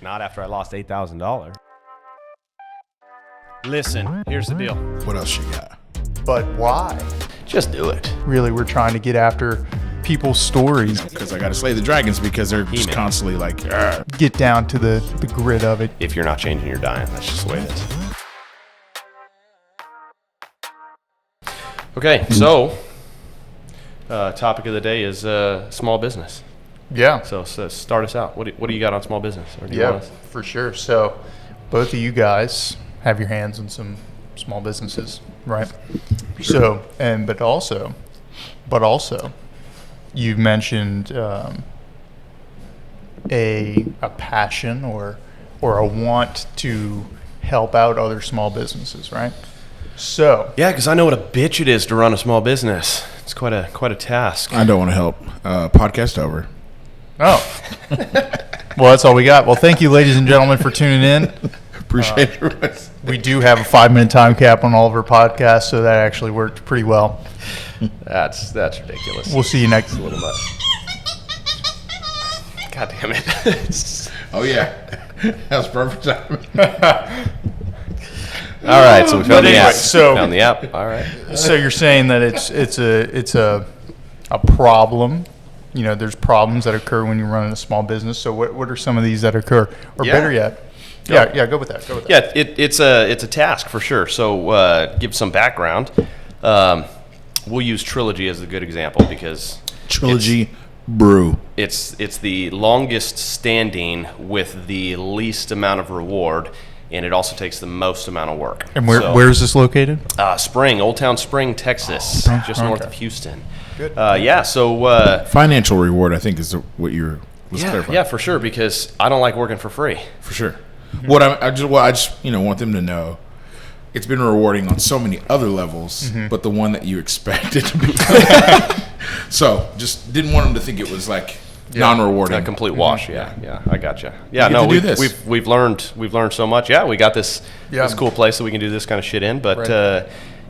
Not after I lost $8,000. Listen, here's the deal. What else you got? But why? Just do it. Really, we're trying to get after people's stories. Because I got to slay the dragons because they're just constantly like, "Argh." Get down to the grit of it. If you're not changing, you're dying. That's just the way it is. Okay, so topic of the day is small business. Yeah. So start us out. What do you got on small business? Or do you want us? For sure. So both of you guys have your hands in some small businesses, right? Sure. So, but also, you've mentioned a passion or a want to help out other small businesses, right? So Yeah, because I know what a bitch it is to run a small business. It's quite a task. I don't want to help. Podcast over. well, that's all we got. Well, thank you, ladies and gentlemen, for tuning in. Appreciate it. We do have a 5-minute time cap on all of our podcasts, so that actually worked pretty well. That's ridiculous. We'll see you next. A little much. God damn it. Oh, yeah. That was perfect timing. All right, so we found the app. So- Found the app. All right. So you're saying that it's a problem. You know, there's problems that occur when you're running a small business. So what are some of these that occur? Or Yeah. better yet, go with that. Yeah, it's a task for sure. So give some background. We'll use Trilogy as a good example because Trilogy Brew. it's the longest standing with the least amount of reward, and it also takes the most amount of work. And where is this located? Old Town Spring, Texas, just north of Houston. Good. So Financial reward, I think, is what you're clarifying. yeah, for sure, because I don't like working for free. For sure. What I just want them to know, it's been rewarding on so many other levels, but the one that you expected to be. So just didn't want them to think it was like non-rewarding. A complete wash. Yeah, I gotcha. Yeah, You get to do this. we've learned so much. Yeah, we got this cool place that we can do this kind of shit in. But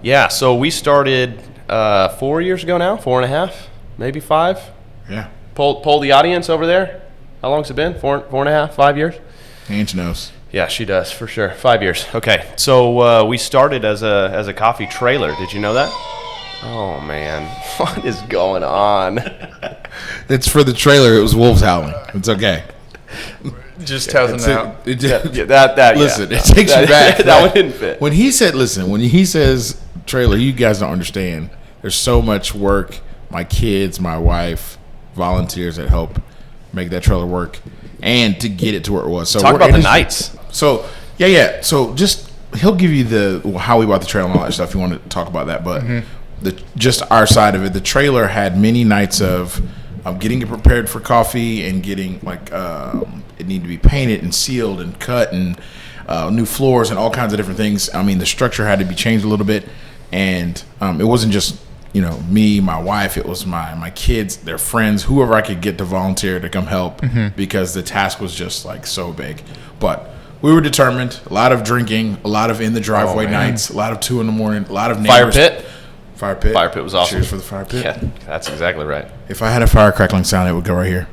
Right. so we started 4 years ago now, 4.5, maybe 5. Yeah. Poll the audience over there. How long's it been? 4.5, 5 years? Ange knows. Yeah, she does for sure. 5 years. Okay, so we started as a coffee trailer. Did you know that? Oh man, what is going on? It's for the trailer. It was wolves howling. It's okay. Just tells them out. Listen, it takes you back. That one didn't fit. When he says trailer, you guys don't understand. There's so much work. My kids, my wife, volunteers that help make that trailer work, and to get it to where it was. So Talk about the nights. So yeah. So just he'll give you how we bought the trailer and all that stuff. You want to talk about that, but just our side of it. The trailer had many nights of getting it prepared for coffee and getting it needed to be painted and sealed and cut and new floors and all kinds of different things. I mean, the structure had to be changed a little bit, and it wasn't just me, my wife. It was my kids, their friends, whoever I could get to volunteer to come help because the task was just like so big. But we were determined. A lot of drinking, a lot of in the driveway nights, a lot of 2 a.m, a lot of neighbors. Fire pit. Fire pit was awesome. Cheers for the fire pit. Yeah, that's exactly right. If I had a fire crackling sound, it would go right here.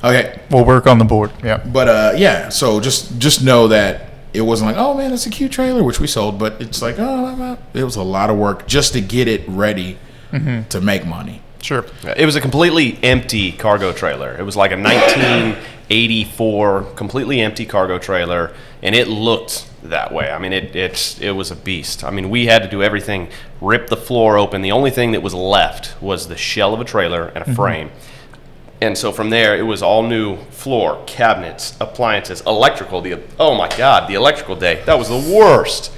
Okay. We'll work on the board. Yeah. But so just know that it wasn't like, oh man, that's a cute trailer, which we sold, but it's like, it was a lot of work just to get it ready to make money. Sure. It was a completely empty cargo trailer. It was like a 1984 completely empty cargo trailer, and it looked that way. I mean, it was a beast. I mean, we had to do everything, rip the floor open. The only thing that was left was the shell of a trailer and a frame. And so from there, it was all new floor, cabinets, appliances, electrical. Oh my God, the electrical day. That was the worst.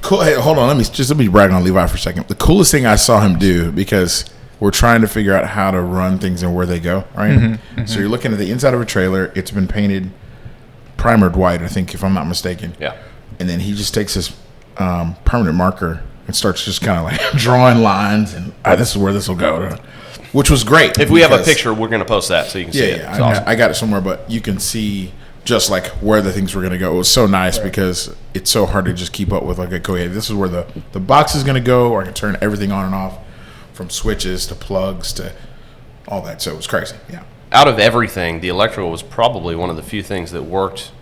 Cool. Hey, hold on. Let me brag on Levi for a second. The coolest thing I saw him do, because we're trying to figure out how to run things and where they go, right? So you're looking at the inside of a trailer. It's been painted, primered white, I think, if I'm not mistaken. Yeah. And then he just takes his permanent marker and starts just kind of like drawing lines, and this is where this will go. Which was great. If we have a picture, we're going to post that so you can see it. Yeah, Awesome. I got it somewhere, but you can see just like where the things were going to go. It was so nice because it's so hard to just keep up with. Like, okay, this is where the box is going to go, or I can turn everything on and off, from switches to plugs to all that. So it was crazy. Yeah. out of everything, the electrical was probably one of the few things that worked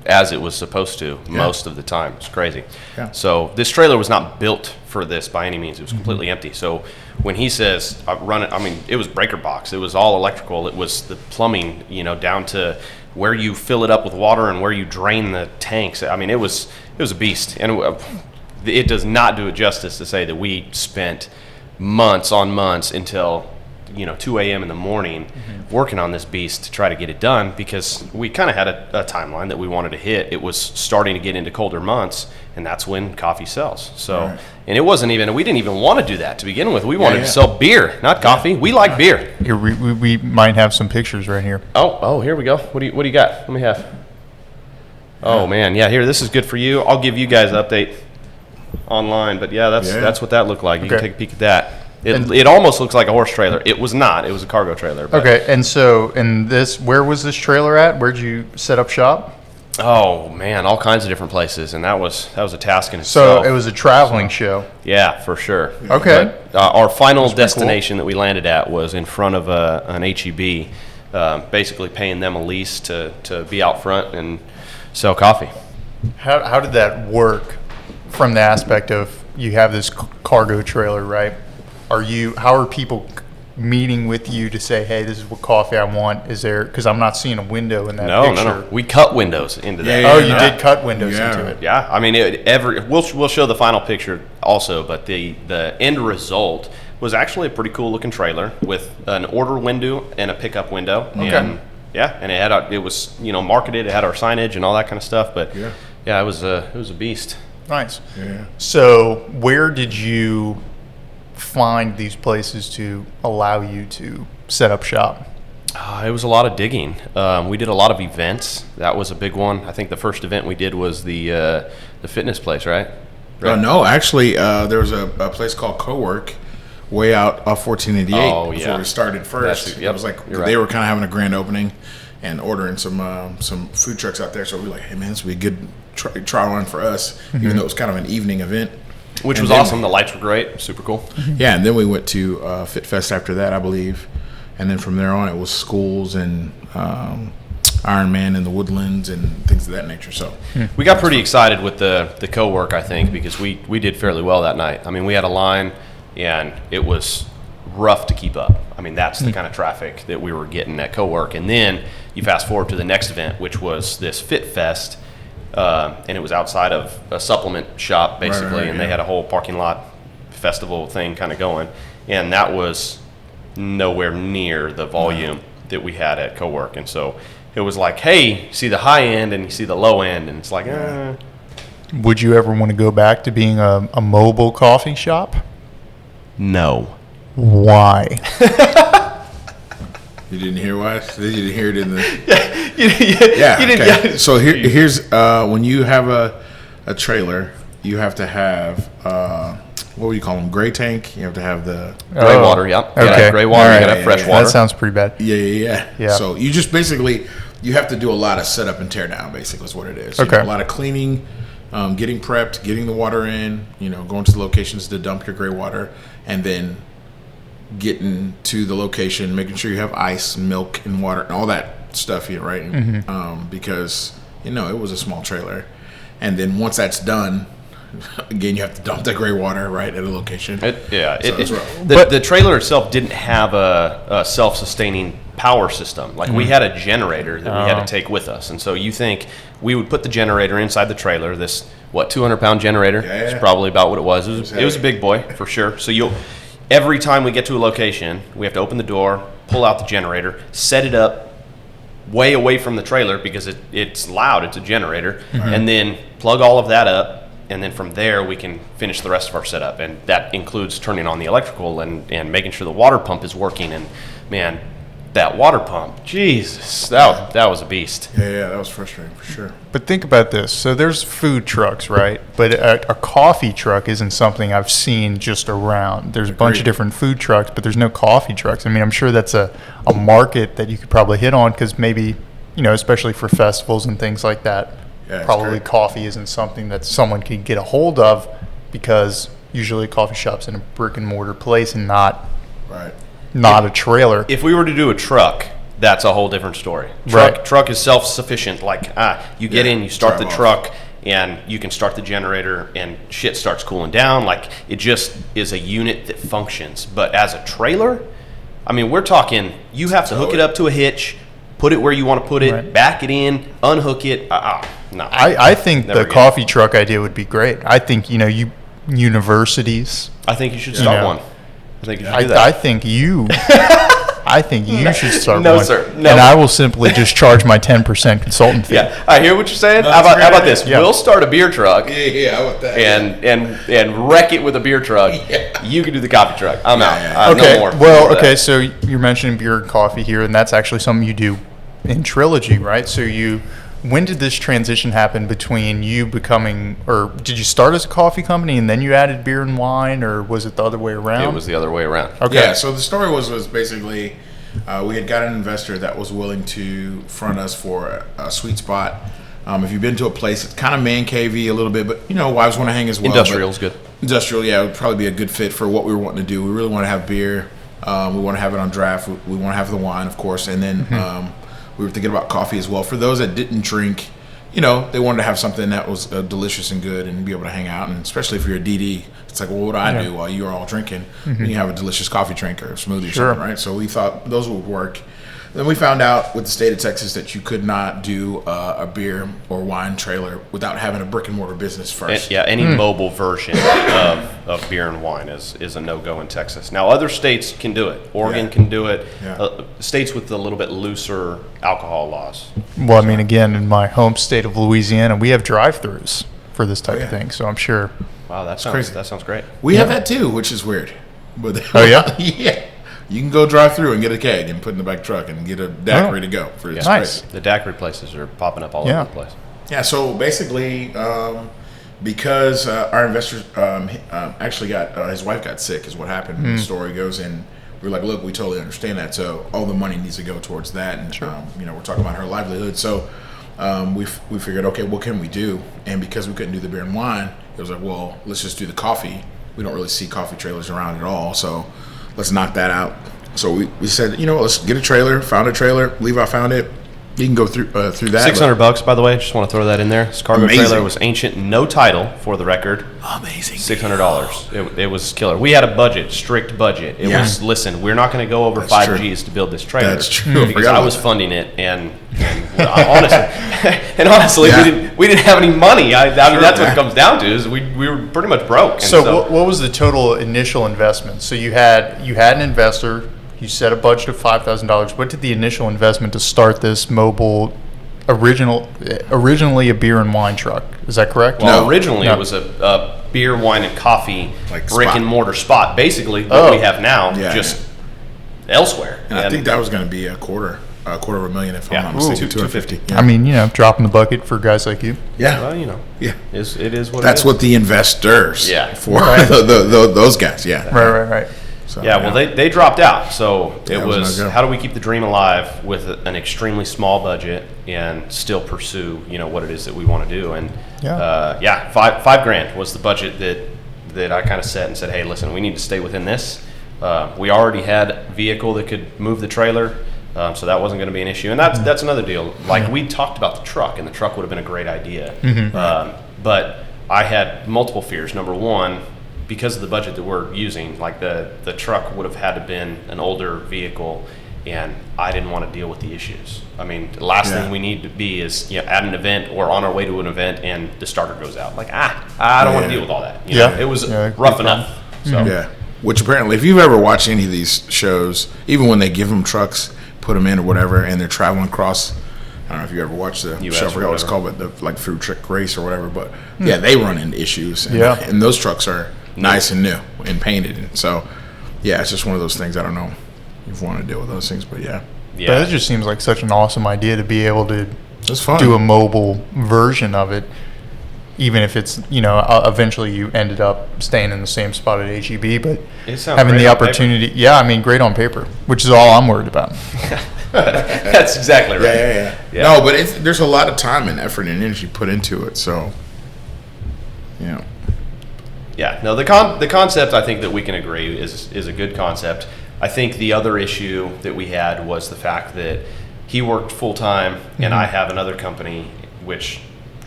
as it was supposed to most of the time. It's crazy. Yeah. So this trailer was not built for this by any means. It was completely empty. So when he says run it, I mean, it was breaker box. It was all electrical. It was the plumbing, down to where you fill it up with water and where you drain the tanks. I mean, it was a beast. And it does not do it justice to say that we spent months on months until 2 a.m. in the morning working on this beast to try to get it done, because we kind of had a timeline that we wanted to hit. It was starting to get into colder months, and that's when coffee sells. So, and we didn't even want to do that to begin with. We wanted to sell beer, not coffee. We like beer. Here, we might have some pictures right here. Oh, here we go. What do you got? Let me have. Oh man, yeah. Here, this is good for you. I'll give you guys an update online, but that's what that looked like. You can take a peek at that. It almost looks like a horse trailer. It was not. It was a cargo trailer. But. Okay, and so where was this trailer at? Where'd you set up shop? Oh man, all kinds of different places, and that was a task in itself. So it was a traveling show. Yeah, for sure. Okay. But, our final destination that we landed at was in front of an HEB, basically paying them a lease to be out front and sell coffee. How did that work from the aspect of you have this cargo trailer, right? How are people meeting with you to say, hey, this is what coffee I want? Is there, because I'm not seeing a window in that picture. No. We cut windows into that. You did cut windows into it. Yeah, I mean, we'll show the final picture also, but the end result was actually a pretty cool looking trailer with an order window and a pickup window. Okay. And, and it was marketed. It had our signage and all that kind of stuff. But it was a beast. Nice. Yeah. So where did you find these places to allow you to set up shop? It was a lot of digging. We did a lot of events. That was a big one. I think the first event we did was the fitness place, right? No, actually, there was a place called Co-work way out off 1488 before we started first. It was like they were kind of having a grand opening and ordering some food trucks out there. So we were like, hey man, this would be a good trial run for us, even though it was kind of an evening event. Which was awesome. The lights were great. Super cool. Yeah, and then we went to Fit Fest after that, I believe. And then from there on, it was schools and Iron Man in the Woodlands and things of that nature. So we got pretty excited with the co-work, I think, because we did fairly well that night. I mean, we had a line, and it was rough to keep up. I mean, that's the kind of traffic that we were getting at co-work. And then you fast forward to the next event, which was this Fit Fest. And it was outside of a supplement shop, basically, and they had a whole parking lot festival thing kind of going. And that was nowhere near the volume that we had at Co-work. And so it was like, hey, you see the high end and you see the low end, and it's like, Would you ever want to go back to being a mobile coffee shop? No. Why? You didn't hear why? You didn't hear it in the... Okay. So here's when you have a trailer, you have to have what would you call them? Gray tank. You have to have the gray water. Yep. Okay. Gray water. You got to have fresh water. That sounds pretty bad. Yeah. So you just basically you have to do a lot of setup and tear down. Basically, is what it is. Okay. A lot of cleaning, getting prepped, getting the water in. Going to the locations to dump your gray water, and then getting to the location, making sure you have ice, milk, and water, and all that stuff here, right? Because it was a small trailer, and then once that's done, again you have to dump the gray water right at a location. The trailer itself didn't have a self-sustaining power system. Like we had a generator that we had to take with us, and so you think we would put the generator inside the trailer. This 200-pound generator is probably about what it was. It was a big boy for sure. So every time we get to a location, we have to open the door, pull out the generator, set it up way away from the trailer because it's loud, it's a generator, and then plug all of that up, and then from there we can finish the rest of our setup. And that includes turning on the electrical and making sure the water pump is working. And man, that water pump, Jesus, that was a beast. Yeah, that was frustrating for sure. But think about this. So there's food trucks, right? But a coffee truck isn't something I've seen just around. There's a bunch of different food trucks, but there's no coffee trucks. I mean, I'm sure that's a market that you could probably hit on, because maybe, especially for festivals and things like that, probably coffee isn't something that someone could get a hold of, because usually a coffee shop's in a brick and mortar place and not a trailer. If we were to do a truck, that's a whole different story. Right. Truck is self-sufficient. Like, you get in, you start the drive truck, and you can start the generator, and shit starts cooling down. Like, it just is a unit that functions. But as a trailer, I mean, we're talking, you have to hook it up to a hitch, put it where you want to put it, Right. back it in, unhook it. No. I think Never the again. coffee truck idea would be great. I think, universities. I think you should start Yeah. one. I think you should do that. I think you. I think you should start No, one. sir. No. And I will simply just charge my 10% consultant fee. Yeah, I hear what you're saying. No, how that's a about great this? idea. Yeah. We'll start a beer truck Yeah, how about that? and wreck it with a beer truck. Yeah. You can do the coffee truck. I'm out. yeah. No Okay. more. Well, No more of okay. that. So you're mentioning beer and coffee here, and that's actually something you do in Trilogy, right? So when did this transition happen between you becoming, or did you start as a coffee company and then you added beer and wine, or was it the other way around? It was the other way around. Okay. Yeah, so the story was basically we had got an investor that was willing to front us for a sweet spot. If you've been to a place, it's kind of man cavey a little bit, but wives want to hang as well. Industrial's good. Industrial, yeah, would probably be a good fit for what we were wanting to do. We really want to have beer. We want to have it on draft. We want to have the wine, of course, and then we were thinking about coffee as well. For those that didn't drink, they wanted to have something that was delicious and good and be able to hang out. And especially if you're a DD, it's like, well, what do I do while you're all drinking? And you have a delicious coffee drink or a smoothie or Sure. something, right? So we thought those would work. Then we found out with the state of Texas that you could not do a beer or wine trailer without having a brick and mortar business first. Any mobile version of beer and wine is a no-go in Texas. Now, other states can do it. Oregon Yeah. can do it. Yeah. States with a little bit looser alcohol laws. Well, I mean, again, in my home state of Louisiana, we have drive-throughs for this type yeah. of thing. So I'm sure. Wow, that crazy. sounds great. We have that too, which is weird. But Oh, yeah? yeah. You can go drive through and get a keg and put in the back truck and get a daiquiri to go. For it's Nice. crazy. The daiquiri places are popping up all Yeah. over the place. Yeah, so basically, because our investor actually his wife got sick, is what happened. The story goes, and we were like, look, we totally understand that. So all the money needs to go towards that, and we're talking about her livelihood. So we figured, okay, what can we do? And because we couldn't do the beer and wine, it was like, well, let's just do the coffee. We don't really see coffee trailers around at all, so let's knock that out. So we said, let's get a trailer. Found a trailer. Levi found it. You can go through that. $600, by the way. Just want to throw that in there. This cargo Amazing. trailer was ancient, no title, for the record. Amazing. $600. It was killer. We had a budget, strict budget. It Yeah. was, listen, we're not going to go over That's 5 true. Gs to build this trailer. That's true. I Because forgot I about was that. funding it, and honestly, Yeah. we didn't have any money. I mean, that's what it comes down to. Is we were pretty much broke. And So what was the total initial investment? So you had an investor. You set a budget of $5,000. What did the initial investment to start this mobile, originally a beer and wine truck? Is that correct? Well, No. originally No. it was a beer, wine, and coffee Like brick spot. and mortar spot. Basically, what Oh. we have now, Yeah, just elsewhere. And I think that was going to be a quarter of $250,000 if Yeah. I'm not mistaken. Ooh, 250. I mean, dropping the bucket for guys like you. Yeah. Well, Yeah. it is what That's it is. what the investors Yeah. for those guys. Yeah. Right. So, Yeah, well, they dropped out. So Yeah, it it was was, no go. how do we keep the dream alive with an extremely small budget and still pursue, what it is that we want to do? And Yeah. $5,000 was the budget that I kind of set and said, hey, listen, we need to stay within this. We already had a vehicle that could move the trailer, so that wasn't going to be an issue. And that's another deal. Like, we talked about the truck, and the truck would have been a great idea. But I had multiple fears. Number one, because of the budget that we're using, like the truck would have had to been an older vehicle, and I didn't want to deal with the issues. I mean, the last Yeah. thing we need to be is at an event or on our way to an event and the starter goes out. Like, I don't want to Yeah. deal with all that. Yeah. It was Yeah, rough good enough. So Yeah. Which apparently, if you've ever watched any of these shows, even when they give them trucks, put them in or whatever, and they're traveling across, I don't know if you ever watched the US show, I or forgot what it's whatever. called, but the food truck race or whatever. But yeah, they run into issues. And, Yeah. and those trucks are nice and new and painted. And so, yeah, it's just one of those things. I don't know if you want to deal with those things, but yeah. But it just seems like such an awesome idea to be able to It's fun. do a mobile version of it, even if it's, eventually you ended up staying in the same spot at HEB, but It sounds having great the on paper. opportunity, great on paper, which is all I'm worried about. that's exactly right. Yeah. No, but there's a lot of time and effort and energy put into it. So, Yeah, no, the concept I think that we can agree is a good concept. I think the other issue that we had was the fact that he worked full time, and I have another company which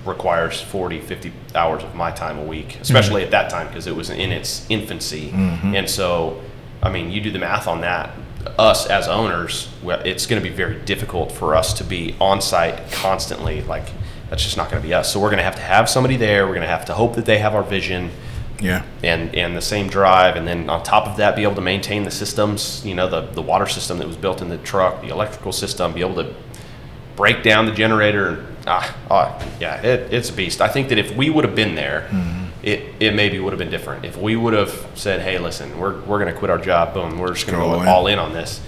requires 40, 50 hours of my time a week, especially at that time because it was in its infancy. And so, I mean, you do the math on that. Us as owners, it's going to be very difficult for us to be on site constantly. Like, that's just not going to be us. So we're going to have somebody there. We're going to have to hope that they have our vision. Yeah. And the same drive, and then on top of that, be able to maintain the systems, the water system that was built in the truck, the electrical system, be able to break down the generator. It's a beast. I think that if we would have been there, it maybe would have been different. If we would have said, hey, listen, we're going to quit our job, boom, we're just going to go all in on this,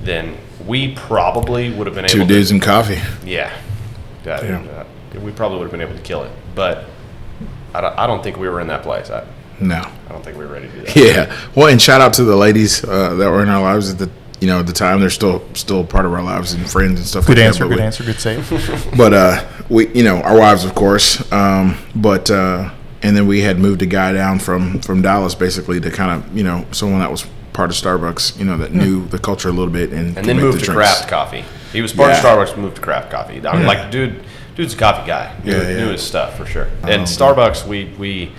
then we probably would have been able to. 2 days in coffee. Yeah. We probably would have been able to kill it. But I don't think we were in that place. No. I don't think we were ready to do that. Yeah. Well, and shout out to the ladies that were in our lives at the time. They're still part of our lives and friends and stuff. Good like answer. that. Good answer. Good save. But we, our wives, of course. And then we had moved a guy down from Dallas, basically, to kind of someone that was part of Starbucks, that knew the culture a little bit, and then moved to craft coffee. He was part of Starbucks, moved to craft coffee. I mean, like, dude's a coffee guy. Knew his stuff for sure. And Starbucks, we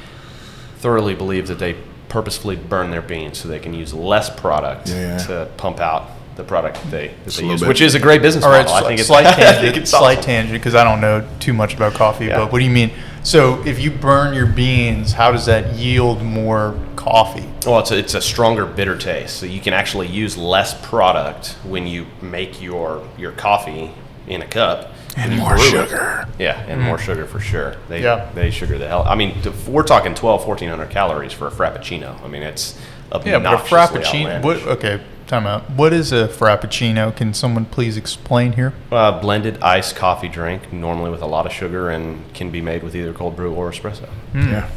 thoroughly believe that they purposefully burn their beans so they can use less product to pump out the product that they use, which is a great business model. I think it's slight tangent because I don't know too much about coffee. But what do you mean? So if you burn your beans, how does that yield more coffee? Well, it's a stronger bitter taste, so you can actually use less product when you make your coffee in a cup. And more sugar. Yeah, and more sugar for sure. They sugar the hell. I mean, we're talking 1,400 calories for a Frappuccino. I mean, it's obnoxiously but a Frappuccino. outlandish. Time out. What is a Frappuccino? Can someone please explain here? Blended iced coffee drink, normally with a lot of sugar, and can be made with either cold brew or espresso. Yeah.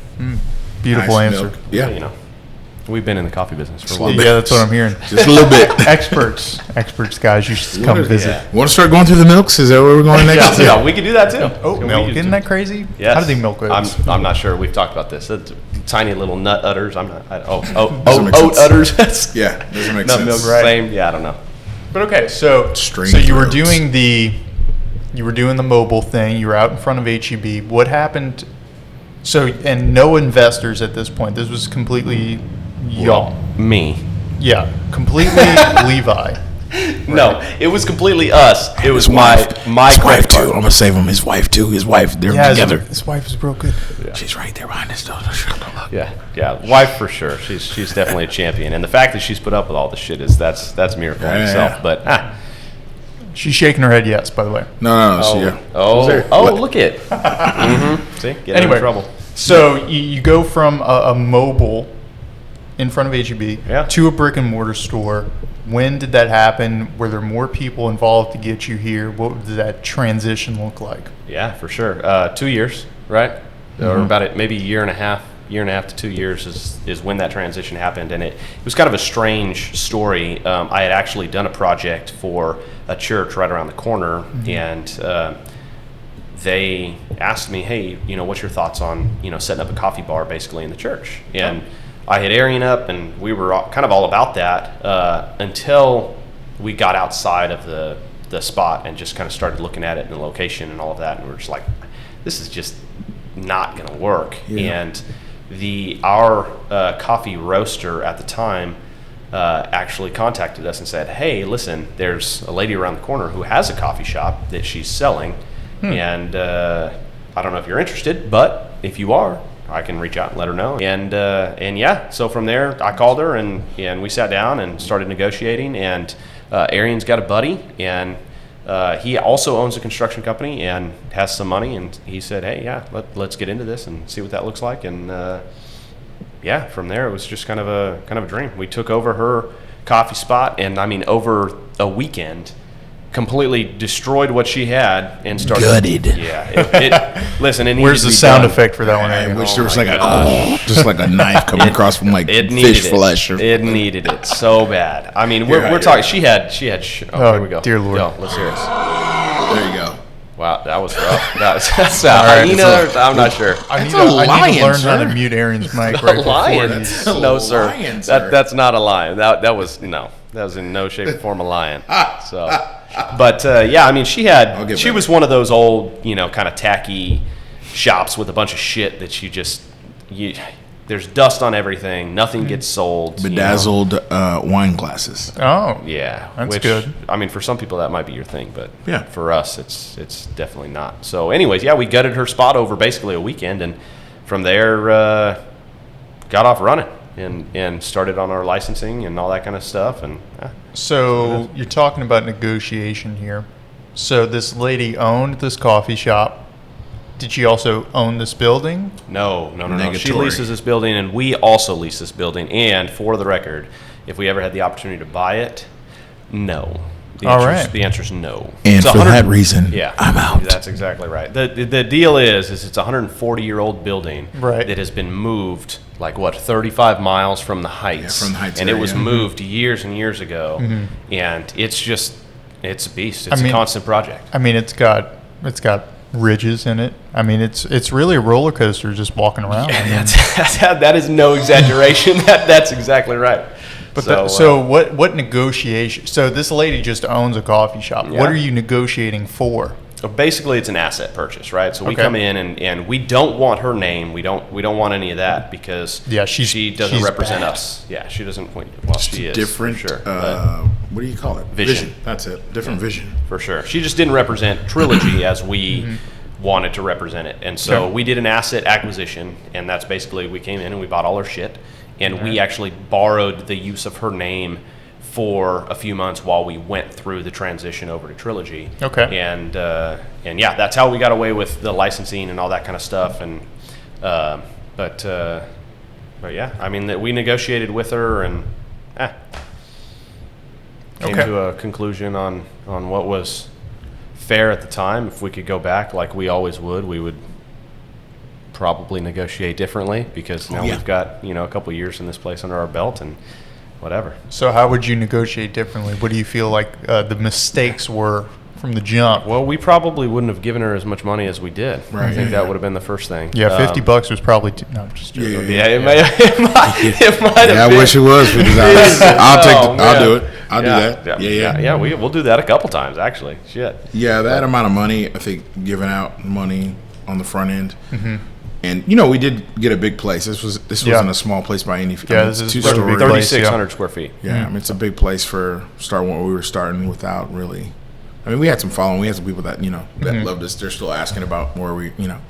Beautiful Nice answer. milk. Yeah. We've been in the coffee business for a while. Yeah, that's what I'm hearing. Just a little bit. Experts, guys, you should come visit. Yeah. Want to start going through the milks? Is that where we're going next? Yeah, we could do that too. Oat milk, isn't that crazy? Yes. How do they milk oats? I'm not sure. We've talked about this. It's tiny little nut udders. Doesn't make Oat sense. udders. Yeah, doesn't make Nut sense. milk, same. Yeah, I don't know. But okay, so Strange you were roads. doing the mobile thing. You were out in front of HEB. What happened? So, and no investors at this point. This was completely y'all. Me. Yeah, completely Levi. No, it was completely us. It was His wife. my His wife credit too. card. I'm gonna save him. His wife too. His wife. They're together. His wife is real good. She's right there behind us. Yeah, wife for sure. She's definitely a champion, and the fact that she's put up with all this shit that's a miracle in itself. But She's shaking her head yes, by the way. No. Look it. See, get in trouble. So you go from a mobile in front of HEB to a brick and mortar store. When did that happen? Were there more people involved to get you here? What did that transition look like? Yeah, for sure. 2 years, right? Or about it, maybe a year and a half to 2 years is when that transition happened. And it was kind of a strange story. I had actually done a project for a church right around the corner, and they asked me, hey, what's your thoughts on, setting up a coffee bar basically in the church? And I had Airrion up, and we were kind of all about that until we got outside of the spot and just kind of started looking at it and the location and all of that, and we were just like, this is just not going to work. And our coffee roaster at the time actually contacted us and said, hey, listen, there's a lady around the corner who has a coffee shop that she's selling, and I don't know if you're interested, but if you are, I can reach out and let her know. And yeah, so from there, I called her, and we sat down and started negotiating. And Airrion's got a buddy, and he also owns a construction company and has some money. And he said, hey, yeah, let's get into this and see what that looks like. And yeah, from there, it was just kind of a dream. We took over her coffee spot, and I mean, over a weekend, completely destroyed what she had and started Gutted. Yeah, listen. It Where's the sound effect for that one? I wish Oh there was my like just like a knife coming across from like it needed fish flesh. It needed it so bad. I mean, we're talking. She had. Oh, here we go. Dear Lord. Go, let's hear it. There you go. Wow, that was rough. That's a right, hyena. I'm not sure. I need, That's a I need lion, to learn sir. how to mute Aaron's mic A right lion? before these. No, sir. lion, sir. That's not a lion. That was in no shape or form a lion. So, but yeah, I mean, she was one of those old, kind of tacky shops with a bunch of shit that there's dust on everything. Nothing gets sold. Bedazzled wine glasses. Oh, Yeah, That's good. I mean, for some people that might be your thing, but Yeah. for us, it's definitely not. So, anyways, yeah, we gutted her spot over basically a weekend, and from there, got off running and started on our licensing and all that kind of stuff. And so you're talking about negotiation here. So this lady owned this coffee shop. Did she also own this building? No. She Negatory. leases this building, and we also lease this building. And for the record, if we ever had the opportunity to buy it, no. The answer is no. And It's for 100 that reason, Yeah, I'm out. That's exactly right. The deal is it's a 140-year-old building Right. that has been moved 35 miles from the Heights. Yeah, from the Heights and it was area. moved years and years ago, and it's a beast. It's I mean- a constant project. I mean, it's got ridges in it. I mean, it's really a roller coaster just walking around. I mean, That is no exaggeration. That's exactly right. but so what negotiation? So this lady just owns a coffee shop. Yeah. What are you negotiating for? Basically, it's an asset purchase, right? So we Okay. come in and we don't want her name. We don't want any of that because she doesn't she's represent bad. us. Yeah, she doesn't. Well, Just she a is different, for sure. but what do you call it? Vision. That's it. Different vision. for sure, she just didn't represent Trilogy as we wanted to represent it, and so Okay. we did an asset acquisition, and that's basically we came in and we bought all her shit, and we actually borrowed the use of her name for a few months while we went through the transition over to Trilogy. Okay. And yeah, that's how we got away with the licensing and all that kind of stuff. And but yeah, I mean that we negotiated with her and came Okay. to a conclusion on what was fair at the time. If we could go back like we always would, we would probably negotiate differently because now yeah. we've got a couple years in this place under our belt and whatever. So how would you negotiate differently? What do you feel like the mistakes were from the jump? Well, we probably wouldn't have given her as much money as we did. I Right, think yeah, that would have been the first thing. Yeah, $50 was probably no. I'm just joking. Yeah, it might have Yeah, I been. wish it was. I'll man. do it. I'll do that. Yeah. We'll do that a couple times actually. Shit. Yeah, that amount of money, I think, giving out money on the front end. Mm-hmm. And, we did get a big place. This wasn't a small place by any Yeah, it's this is two pretty big stories. place. 3,600 square feet. Yeah, I mean, it's a big place for starting what we were starting without really. I mean, we had some following. We had some people that, that loved us. They're still asking about where we, you're not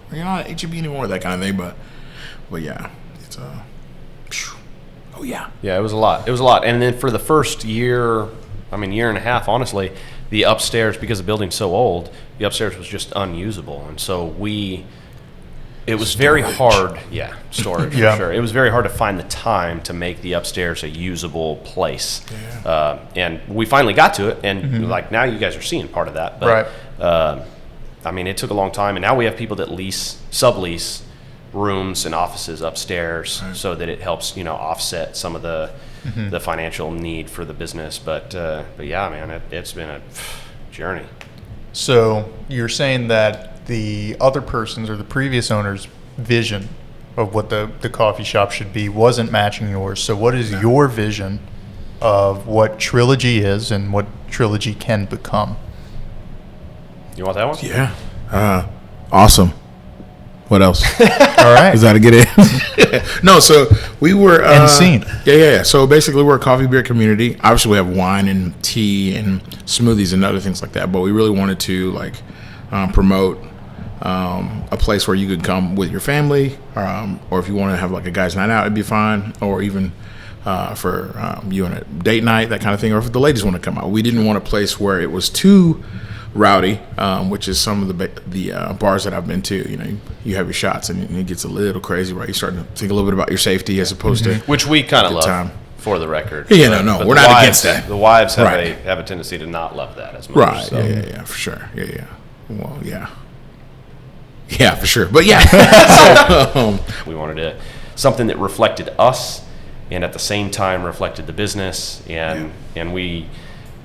at HEB anymore, that kind of thing. But yeah, it's oh yeah. Yeah, it was a lot. And then for the first year and a half, honestly, the upstairs, because the building's so old, the upstairs was just unusable. And so it was very hard. Yeah, storage Yeah. for sure. It was very hard to find the time to make the upstairs a usable place. Yeah. And we finally got to it, and now you guys are seeing part of that. But, Right. it took a long time, and now we have people that sublease rooms and offices upstairs so that it helps offset some of the financial need for the business. But yeah, man, it's been a journey. So you're saying that the other person's or the previous owner's vision of what the coffee shop should be wasn't matching yours. So what is your vision of what Trilogy is and what Trilogy can become? You want that one? Yeah. Awesome. What else? All right. Is that a good end? No, so we were End scene. Yeah. So basically, we're a coffee beer community. Obviously, we have wine and tea and smoothies and other things like that. But we really wanted to promote a place where you could come with your family, or if you want to have a guys' night out, it'd be fine. Or even for you on a date night, that kind of thing. Or if the ladies want to come out, we didn't want a place where it was too rowdy, which is some of the bars that I've been to. You have your shots and it gets a little crazy, right? You start to think a little bit about your safety as opposed to Which we kind of love, time. for the record. Yeah, But we're the not wives- against that. The wives have Right. a tendency to not love that as much. right. So. Yeah, for sure. Yeah. Well, yeah, for sure. But yeah, We wanted something that reflected us and at the same time reflected the business, and we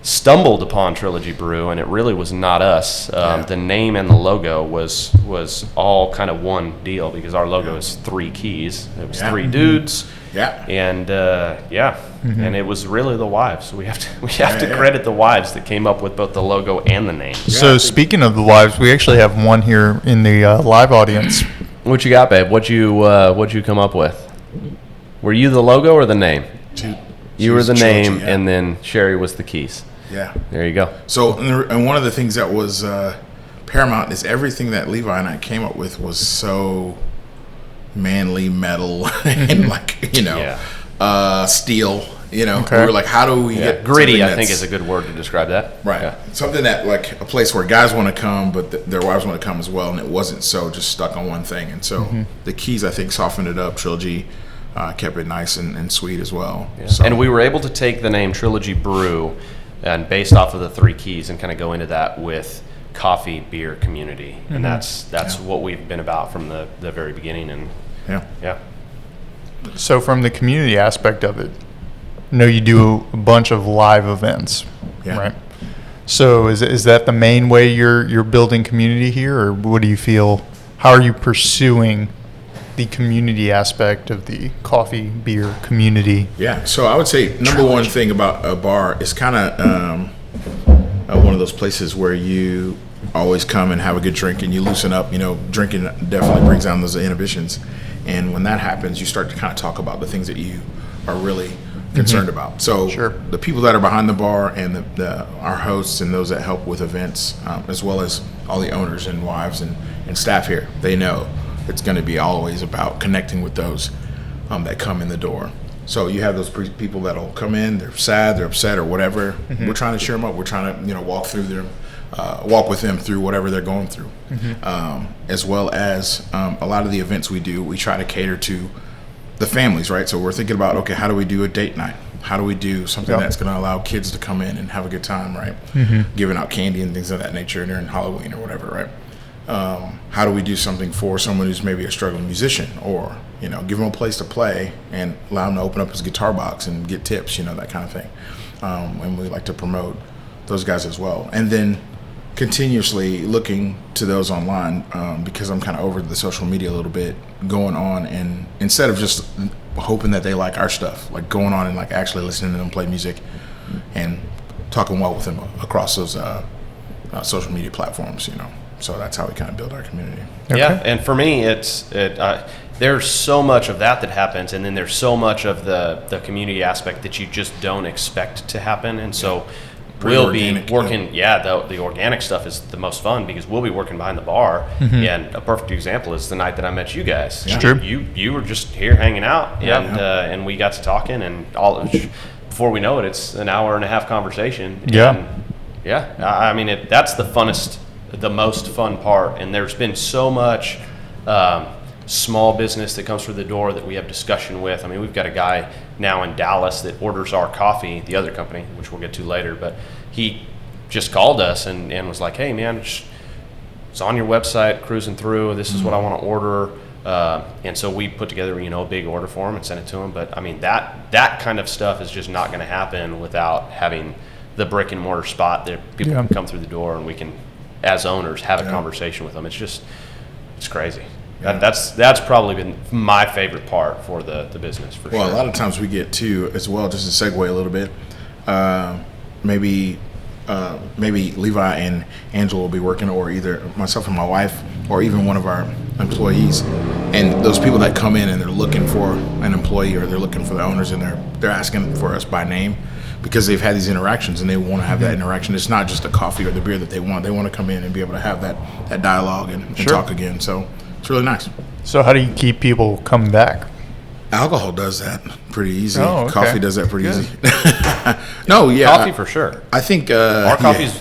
stumbled upon Trilogy Brew, and it really was not us. The name and the logo was all kind of one deal, because our logo is 3 keys. It was 3 dudes. Yeah. And and it was really the wives. We have to credit the wives that came up with both the logo and the name. So speaking of the wives, we actually have one here in the live audience. What you got, babe? What'd you come up with? Were you the logo or the name? You were the name, and then Sherry was the keys. Yeah. There you go. So, and one of the things that was paramount is everything that Levi and I came up with was so manly, metal, and steel. We were like, how do we get gritty? I think is a good word to describe that. Right. Yeah. Something that, like, a place where guys want to come, but their wives want to come as well, and it wasn't so just stuck on one thing. And so the keys, I think, softened it up. Trilogy kept it nice and sweet as well. Yeah. So, and we were able to take the name Trilogy Brew and based off of the 3 keys and kind of go into that with coffee, beer, community. And that's what we've been about from the very beginning. And yeah. So from the community aspect of it, I know you do a bunch of live events, right? So is that the main way you're building community here, or what do you feel? How are you pursuing the community aspect of the coffee beer community? Yeah, so I would say number one thing about a bar is kind of one of those places where you always come and have a good drink and you loosen up. Drinking definitely brings down those inhibitions, and when that happens, you start to kind of talk about the things that you are really concerned about. So the people that are behind the bar and our hosts and those that help with events, as well as all the owners and wives and staff here, they know it's going to be always about connecting with those that come in the door. So you have those people that'll come in, they're sad, they're upset, or whatever. We're trying to cheer them up. We're trying to walk with them through whatever they're going through. As well as a lot of the events we do, we try to cater to the families, right? So we're thinking about, okay, how do we do a date night? How do we do something that's going to allow kids to come in and have a good time, right? Giving out candy and things of that nature during Halloween or whatever, right? How do we do something for someone who's maybe a struggling musician, or give them a place to play and allow him to open up his guitar box and get tips, that kind of thing. And we like to promote those guys as well, and then continuously looking to those online, because I'm kind of over the social media a little bit, going on and instead of just hoping that they like our stuff, like going on and like actually listening to them play music and talking well with them across those social media platforms, So that's how we kind of build our community. Okay. Yeah, and for me, there's so much of that happens, and then there's so much of the community aspect that you just don't expect to happen, and so we'll be working. The organic stuff is the most fun because we'll be working behind the bar, and a perfect example is the night that I met you guys. Yeah. True. You were just here hanging out, and we got to talking, and before we know it, it's an hour and a half conversation. Yeah. And I mean, that's the funnest. The most fun part, and there's been so much small business that comes through the door that we have discussion with. I mean, we've got a guy now in Dallas that orders our coffee, the other company, which we'll get to later, but he just called us and was like, hey man, it's on your website, cruising through, this is what I want to order, and so we put together a big order for him and sent it to him. But I mean, that kind of stuff is just not going to happen without having the brick and mortar spot that people can come through the door and we can, as owners, have a conversation with them. It's crazy. Yeah. That's probably been my favorite part for the business, for sure. Well, a lot of times we get to, as well, just to segue a little bit, maybe Levi and Angela will be working, or either myself and my wife, or even one of our employees, and those people that come in and they're looking for an employee, or they're looking for the owners, and they're asking for us by name, because they've had these interactions and they want to have that interaction. It's not just the coffee or the beer that they want. They want to come in and be able to have that dialogue and talk again. So it's really nice. So how do you keep people coming back? Alcohol does that pretty easy. Oh, okay. Coffee does that pretty easy. Coffee for sure. I think our coffee's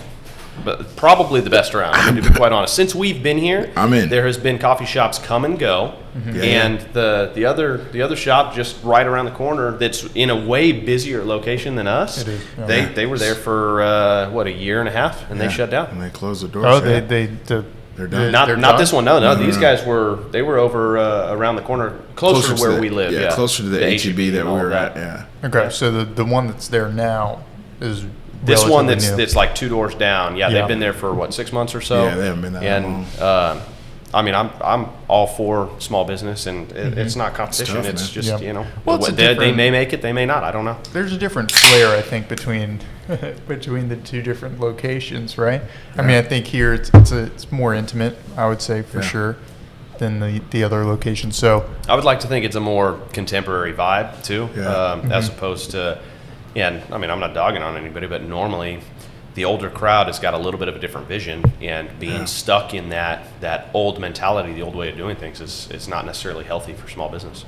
probably the best around. I mean, to be quite honest, since we've been here, there has been coffee shops come and go, and the other shop just right around the corner that's in a way busier location than us. It is. They were there for a year and a half, and they shut down. And they closed the doors. Oh, they're done. Not this one. No. These guys were over around the corner, closer to where we live. Yeah, closer to the HEB that we were at. Yeah. Okay, so the one that's there now is This one relatively new. that's like 2 doors down. Yeah, Yeah. they've been there for what, 6 months or so. Yeah, they haven't been there And I mean, I'm all for small business, and it's not competition. tough, It's man. just Yeah. you know, Well, it's a they different- may make it, they may not. I don't know. There's a different flair, I think, between between the two different locations, right? I mean, I think here it's more intimate, I would say for Yeah. sure, than the other locations. So I would like to think it's a more contemporary vibe too, Yeah. as opposed to. Yeah, and I mean, I'm not dogging on anybody, but normally the older crowd has got a little bit of a different vision, and being stuck in that old mentality, the old way of doing things, is not necessarily healthy for small business.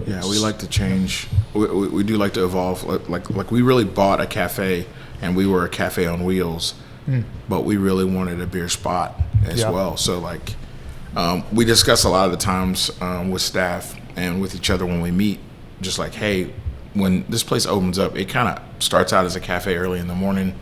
Yeah, we like to change. We do like to evolve. Like we really bought a cafe, and we were a cafe on wheels, but we really wanted a beer spot as Yeah. well. So like, we discuss a lot of the times with staff and with each other when we meet, just like, hey, when this place opens up, it kind of starts out as a cafe early in the morning.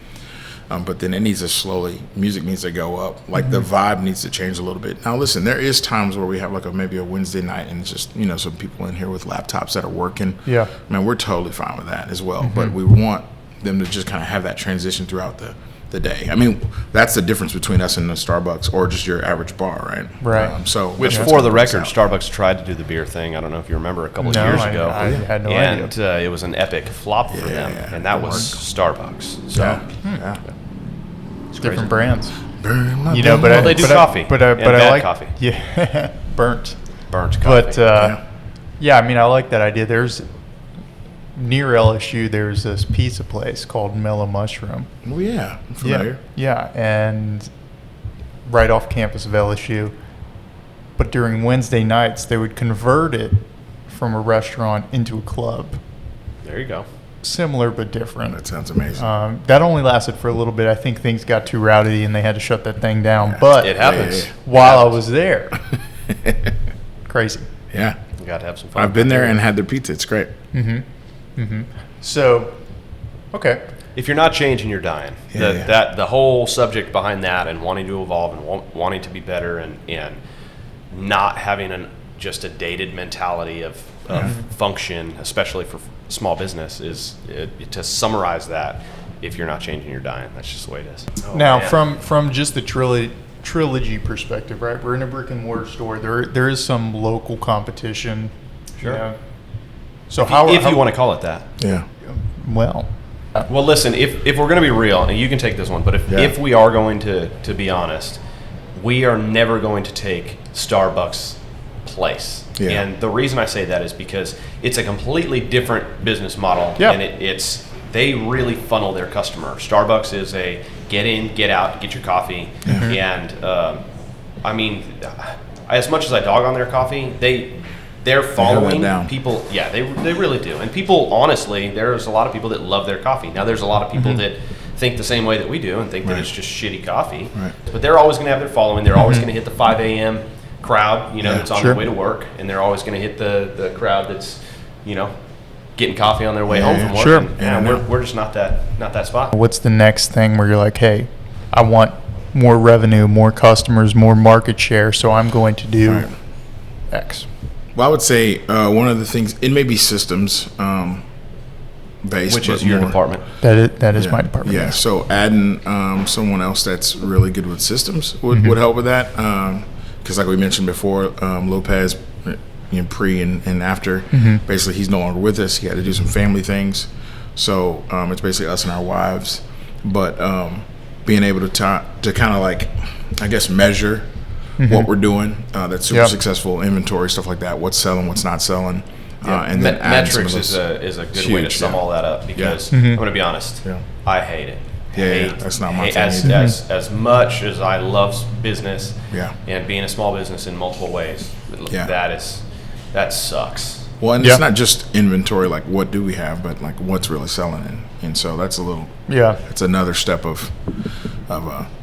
But then it needs to music needs to go up. Like the vibe needs to change a little bit. Now, listen, there is times where we have like maybe a Wednesday night and it's just, some people in here with laptops that are working. Yeah. Man, we're totally fine with that as well. But we want them to just kind of have that transition throughout the day. I mean, that's the difference between us and the Starbucks or just your average bar, right? Right. Which, that's for what the works record, out. Starbucks tried to do the beer thing. I don't know if you remember a couple of No, years I ago. had no and, idea. it was an epic flop for Yeah, them, yeah. and that It was Starbucks. So Yeah. it's different crazy. brands, Burn my but Well, they do coffee but and I bad like coffee. Yeah, burnt. Burnt coffee. But yeah, I mean, I like that idea. There's near LSU. There's this pizza place called Mellow Mushroom. Oh, yeah. I'm familiar. Yeah, and right off campus of LSU. But during Wednesday nights, they would convert it from a restaurant into a club. there you go. Similar but different. That sounds amazing. That only lasted for a little bit. I think things got too rowdy and they had to shut that thing down. Yeah. But It happens. yeah. while I was there, crazy. Yeah. You got to have some fun. I've been there and had their pizza. It's great. So, okay. If you're not changing, you're dying. Yeah. The whole subject behind that, and wanting to evolve and wanting to be better, and not having just a dated mentality of function, especially for small business, is to summarize that. If you're not changing, you're dying. That's just the way it is. Oh, Now, man. from just the trilogy perspective, right? We're in a brick and mortar store. There is some local competition. Sure. So if you want to call it that. Yeah. well, Well, listen, if we're going to be real, and you can take this one, but if we are going to be honest, we are never going to take Starbucks' place. Yeah. And the reason I say that is because it's a completely different business model. Yeah. And they really funnel their customer. Starbucks is a get in, get out, get your coffee. And I mean, as much as I dog on their coffee, they're following down. people. Yeah, they really do. And people, honestly, there's a lot of people that love their coffee. Now, there's a lot of people that think the same way that we do and think that it's just shitty coffee. Right. But they're always going to have their following. They're always going to hit the 5 a.m. crowd, that's on their way to work. And they're always going to hit the crowd that's, getting coffee on their way home from work. Sure. And, Yeah, we're just not that spot. what's the next thing where you're like, hey, I want more revenue, more customers, more market share, so I'm going to do Right. X. Well, I would say one of the things, it may be systems based. Which but is your more- department. That is my department. Yeah, so adding someone else that's really good with systems would help with that. Because like we mentioned before, Lopez, pre and after, basically he's no longer with us. He had to do some family things. So it's basically us and our wives. But being able to kind of like, I guess, measure what we're doing, that's super successful, inventory, stuff like that, what's selling, what's not selling. And then add some of metrics those- is a good way to huge, sum yeah. all that up because I'm going to be honest, I hate it. Yeah, that's not my thing as, either. as much as I love business Yeah. and being a small business in multiple ways, Yeah. that sucks. Well, and it's not just inventory, like what do we have, but like what's really selling, and so that's a little, it's another step of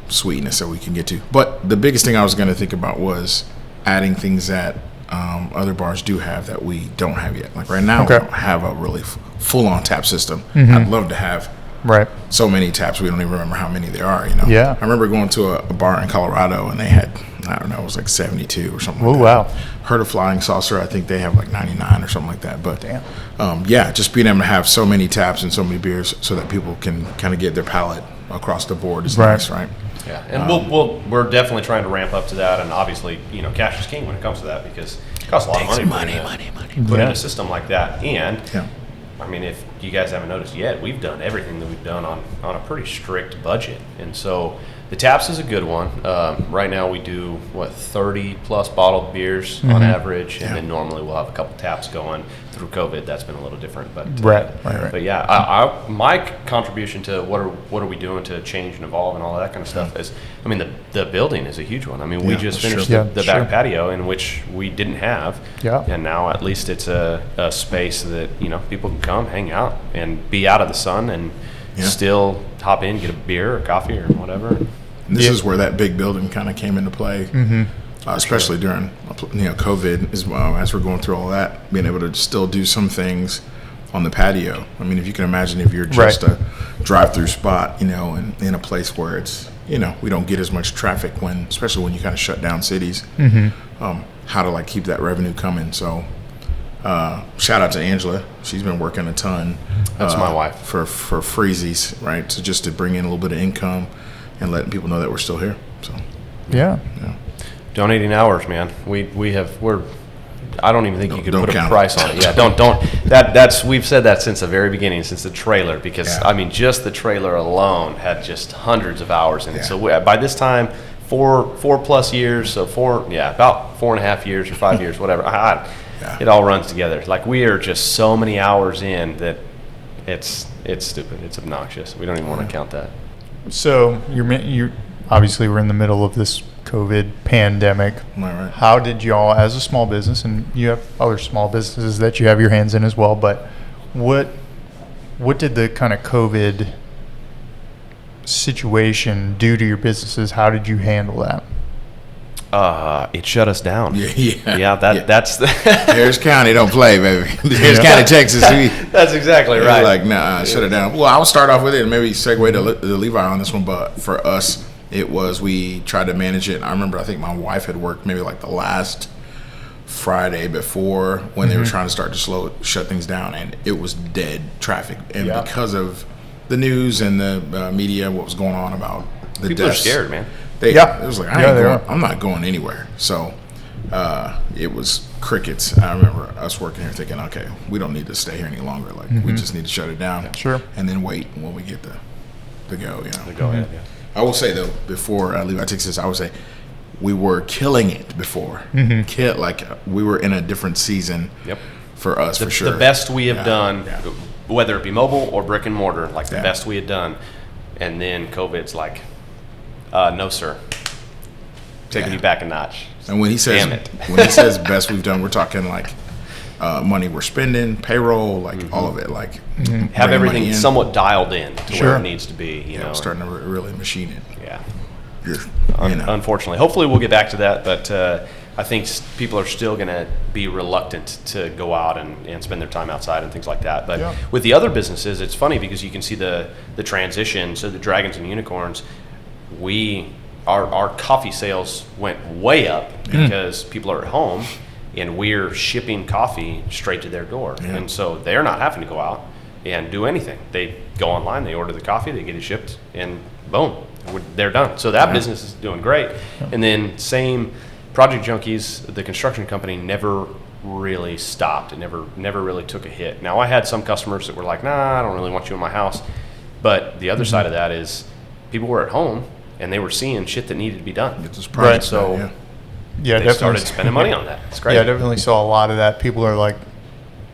sweetness that we can get to. But the biggest thing I was going to think about was adding things that other bars do have that we don't have yet. Like right now, we don't have a really full-on tap system. I'd love to have so many taps, we don't even remember how many there are. Yeah. I remember going to a bar in Colorado, and they had I don't know, it was like 72 or something Oh, like wow. that. Heard of Flying Saucer, I think they have like 99 or something like that. But Damn. yeah, just being able to have so many taps and so many beers so that people can kind of get their palate across the board is nice, right? Yeah, and we're definitely trying to ramp up to that, and obviously, cash is king when it comes to that because it costs a lot of money. Put in a system like that, and I mean, if you guys haven't noticed yet, we've done everything that we've done on a pretty strict budget, and so the taps is a good one. Right now we do 30 plus bottled beers on average, and then normally we'll have a couple taps going. Through COVID, that's been a little different, but Right. But yeah, my contribution to what are we doing to change and evolve and all that kind of stuff is, I mean, the building is a huge one. I mean, we just finished the back patio, in which we didn't have, and now at least it's a space that people can come, hang out, and be out of the sun, and still hop in, get a beer or coffee or whatever. And this is where that big building kind of came into play. Especially during COVID, as we're going through all that, being able to still do some things on the patio. I mean, if you can imagine, if you're just a drive-through spot, and in a place where it's we don't get as much traffic especially when you kind of shut down cities, how to keep that revenue coming. So shout out to Angela, she's been working a ton. That's my wife for Freezies, right? So just to bring in a little bit of income and letting people know that we're still here. So yeah. Donating hours, man. We're. I don't even think you could put a price on it. Yeah, don't. That's we've said that since the very beginning, since the trailer, because I mean, just the trailer alone had just hundreds of hours in it. So by this time, 4+ years, so about 4.5 years or 5 years, whatever. It all runs together. We are just so many hours in that it's stupid. It's obnoxious. We don't even want to count that. So you're obviously we're in the middle of this COVID pandemic. Right. How did y'all, as a small business, and you have other small businesses that you have your hands in as well, but what did the kind of COVID situation do to your businesses? How did you handle that? It shut us down. That's the Harris County don't play, baby. Harris County, Texas. That's exactly right. Shut it down. Well, I'll start off with it and maybe segue to Levi on this one. But for us, we tried to manage it. I remember, I think my wife had worked maybe the last Friday before when they were trying to start to shut things down, and it was dead traffic. And because of the news and the media, what was going on about the people deaths, are scared, man. It was like, I'm not going anywhere. So it was crickets. I remember us working here thinking, okay, we don't need to stay here any longer. We just need to shut it down. Sure. And then wait when we get the go. The go ahead, yeah. I will say, though, before Levi takes this, I would say we were killing it before. We were in a different season for us, for sure. The best we have done, whether it be mobile or brick and mortar, the best we had done. And then COVID's no, sir. Taking you back a notch. And when he says best we've done, we're talking money we're spending, payroll, all of it. Have everything somewhat dialed in to where it needs to be. Starting to really machine it. Yeah. Unfortunately, hopefully we'll get back to that, but I think people are still going to be reluctant to go out and spend their time outside and things like that. But with the other businesses, it's funny because you can see the transition. So the Dragons and Unicorns, our coffee sales went way up because people are at home and we're shipping coffee straight to their door. And so they're not having to go out and do anything. They go online, they order the coffee, they get it shipped, and boom, they're done. So that business is doing great. And then same Project Junkies, the construction company, never really stopped. It never really took a hit. Now I had some customers that were like, nah, I don't really want you in my house. But the other side of that is people were at home and they were seeing shit that needed to be done. Right. So they started spending money on that. It's great. Yeah, I definitely saw a lot of that. People are like,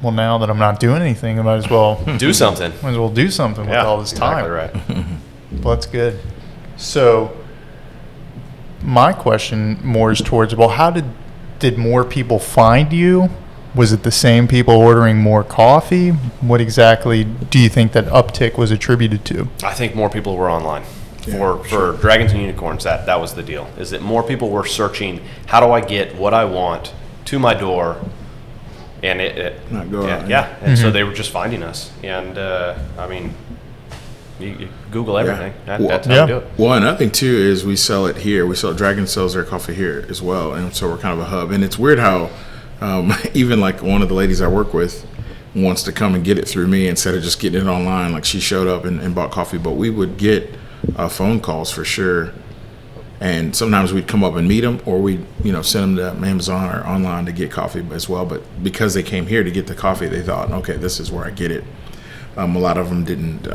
well, now that I'm not doing anything, I might as well do something. Might as well do something with all this time. Exactly right. Well, that's good. So my question more is towards, well, how did more people find you? Was it the same people ordering more coffee? What exactly do you think that uptick was attributed to? I think more people were online. For Dragons and Unicorns, that was the deal, is that more people were searching, how do I get what I want to my door, and not go out. And so they were just finding us. And I mean, You Google everything. Yeah. That's how we do it. Well, another thing too is we sell it here. Dragon sells their coffee here as well, and so we're kind of a hub. And it's weird how even like one of the ladies I work with wants to come and get it through me instead of just getting it online. Like she showed up and bought coffee, but we would get phone calls for sure. And sometimes we'd come up and meet them, or we'd send them to Amazon or online to get coffee as well. But because they came here to get the coffee, they thought, okay, this is where I get it. A lot of them didn't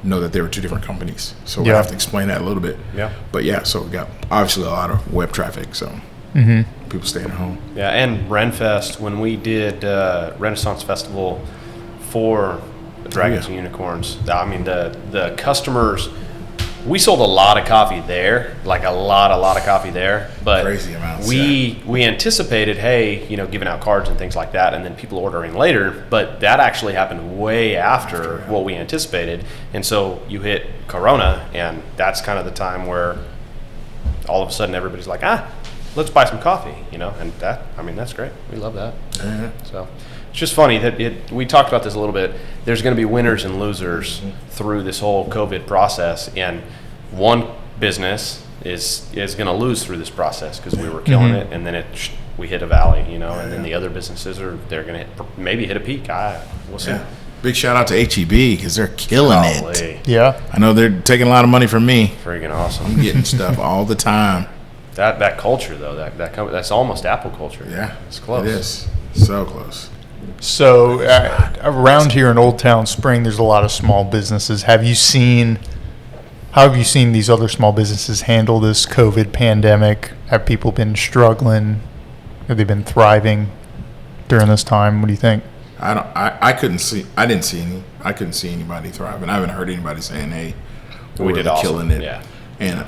know that they were two different companies, so we have to explain that a little bit. Yeah. But yeah, so we got obviously a lot of web traffic, so people staying at home. Yeah, and Renfest, when we did Renaissance Festival for Dragons and Unicorns, I mean the customers. We sold a lot of coffee there, like a lot of coffee there. But crazy amounts. We anticipated, hey, giving out cards and things like that, and then people ordering later. But that actually happened way after what we anticipated. And so you hit Corona, and that's kind of the time where all of a sudden everybody's like, let's buy some coffee, And that's great. We love that. So it's just funny that we talked about this a little bit. There's going to be winners and losers through this whole COVID process, and one business is going to lose through this process because we were killing it, and then we hit a valley, and then the other businesses they're going to maybe hit a peak. We'll see. Yeah. Big shout out to HEB because they're killing it. Yeah, I know they're taking a lot of money from me. Freaking awesome. I'm getting stuff all the time. That culture though, that's almost Apple culture. Yeah, it's close. It is so close. So around here in Old Town Spring, there's a lot of small businesses. How have you seen these other small businesses handle this COVID pandemic? Have people been struggling? Have they been thriving during this time? What do you think? I couldn't see anybody thriving. I haven't heard anybody saying, "Hey, we did awesome. Killing it." Yeah. And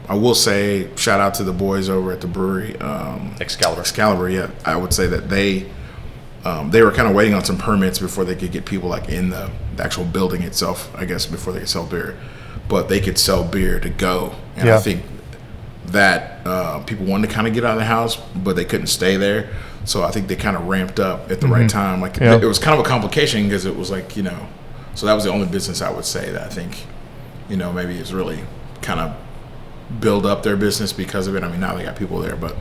I will say, shout out to the boys over at the brewery, Excalibur. Yeah, I would say that they were kind of waiting on some permits before they could get people like in the actual building itself, I guess, before they could sell beer. But they could sell beer to go. And I think that people wanted to kind of get out of the house, but they couldn't stay there. So I think they kind of ramped up at the right time. Like it was kind of a complication because it was like, so that was the only business I would say that I think, maybe it's really kind of build up their business because of it. I mean, now they got people there, but